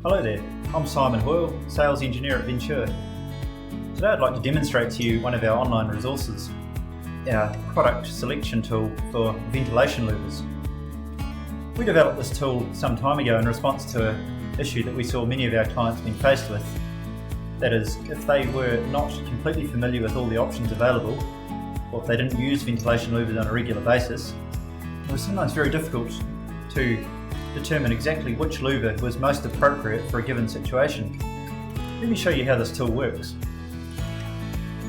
Hello there, I'm Simon Hoyle, Sales Engineer at Ventüer. Today I'd like to demonstrate to you one of our online resources, our product selection tool for ventilation louvres. We developed this tool some time ago in response to an issue that we saw many of our clients being faced with. That is, if they were not completely familiar with all the options available, or if they didn't use ventilation louvres on a regular basis, it was sometimes very difficult to determine exactly which louvre was most appropriate for a given situation. Let me show you how this tool works.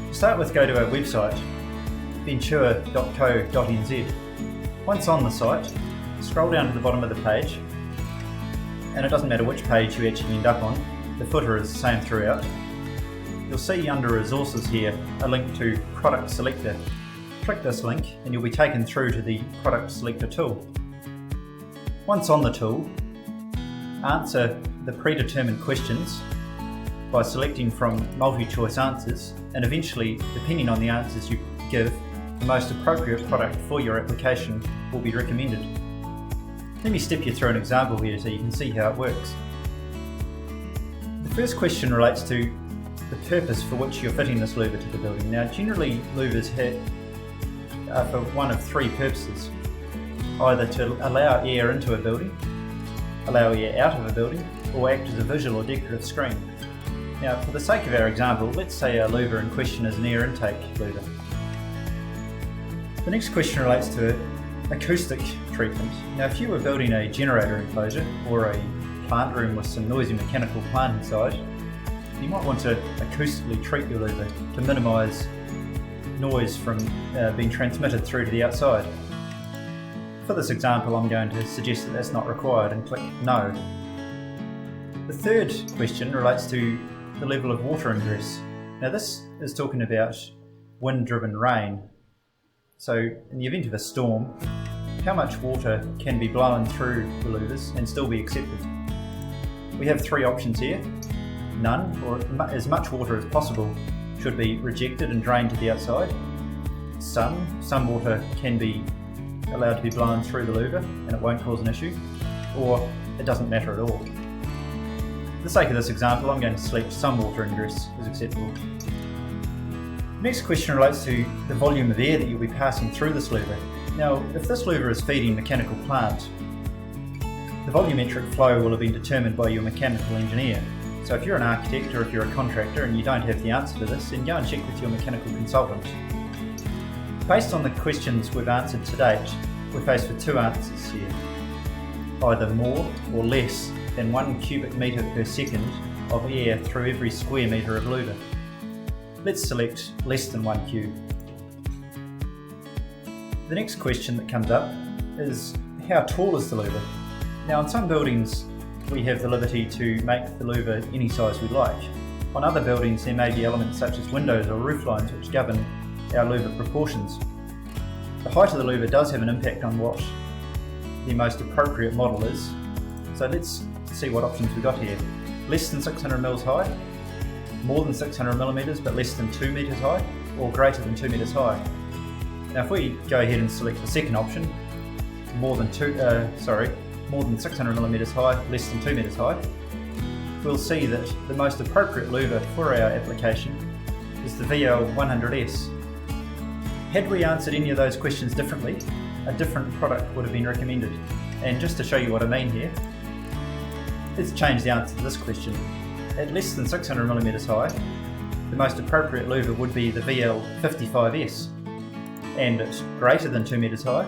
To start with, go to our website, ventüer.co.nz. Once on the site, scroll down to the bottom of the page, and it doesn't matter which page you actually end up on, the footer is the same throughout. You'll see under Resources here a link to Product Selector. Click this link and you'll be taken through to the Product Selector tool. Once on the tool, answer the predetermined questions by selecting from multi-choice answers, and eventually, depending on the answers you give, the most appropriate product for your application will be recommended. Let me step you through an example here so you can see how it works. The first question relates to the purpose for which you're fitting this louvre to the building. Now, generally louvres are for one of three purposes: either to allow air into a building, allow air out of a building, or act as a visual or decorative screen. Now, for the sake of our example, let's say our louvre in question is an air intake louvre. The next question relates to acoustic treatment. Now, if you were building a generator enclosure or a plant room with some noisy mechanical plant inside, you might want to acoustically treat your louvre to minimise noise from being transmitted through to the outside. For this example, I'm going to suggest that that's not required and click No. The third question relates to the level of water ingress. Now, this is talking about wind-driven rain. So in the event of a storm, how much water can be blown through the louvres and still be accepted? We have three options here. None, or as much water as possible, should be rejected and drained to the outside. Some water can be allowed to be blown through the louvre and it won't cause an issue, or it doesn't matter at all. For the sake of this example, I'm going to select some water ingress as acceptable. The next question relates to the volume of air that you'll be passing through this louvre. Now, if this louvre is feeding mechanical plant, the volumetric flow will have been determined by your mechanical engineer. So if you're an architect or if you're a contractor and you don't have the answer to this, then go and check with your mechanical consultant. Based on the questions we've answered to date, we're faced with two answers here: either more or less than 1 cubic metre per second of air through every square metre of louvre. Let's select less than 1 cube. The next question that comes up is, how tall is the louvre? Now, in some buildings we have the liberty to make the louvre any size we like. On other buildings there may be elements such as windows or roof lines which govern our louvre proportions. The height of the louvre does have an impact on what the most appropriate model is. So let's see what options we've got here. Less than 600 mils high, more than 600 millimeters but less than 2 meters high, or greater than 2 meters high. Now if we go ahead and select the second option, more than 600 millimeters high, less than 2 meters high, we'll see that the most appropriate louvre for our application is the VL100S. Had we answered any of those questions differently, a different product would have been recommended. And just to show you what I mean here, let's change the answer to this question. At less than 600 millimeters high, the most appropriate louvre would be the VL55S. And at greater than 2 meters high,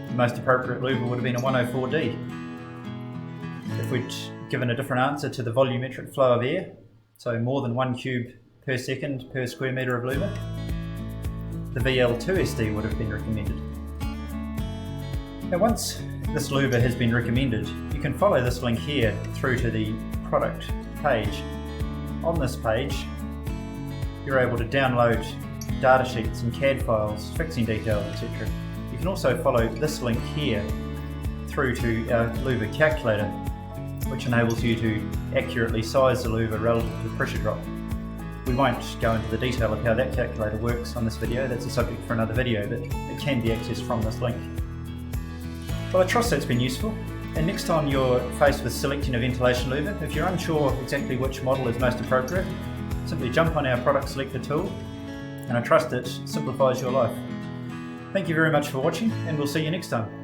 the most appropriate louvre would have been a 104D. If we'd given a different answer to the volumetric flow of air, so more than 1 cube per second per square metre of louvre, the VL2SD would have been recommended. Now, once this louvre has been recommended, you can follow this link here through to the product page. On this page, you're able to download data sheets and CAD files, fixing details, etc. You can also follow this link here through to our louvre calculator, which enables you to accurately size the louvre relative to the pressure drop. We won't go into the detail of how that calculator works on this video, that's a subject for another video, but it can be accessed from this link. Well, I trust that's been useful. And next time you're faced with selecting a ventilation louver, if you're unsure exactly which model is most appropriate, simply jump on our product selector tool, and I trust it simplifies your life. Thank you very much for watching, and we'll see you next time.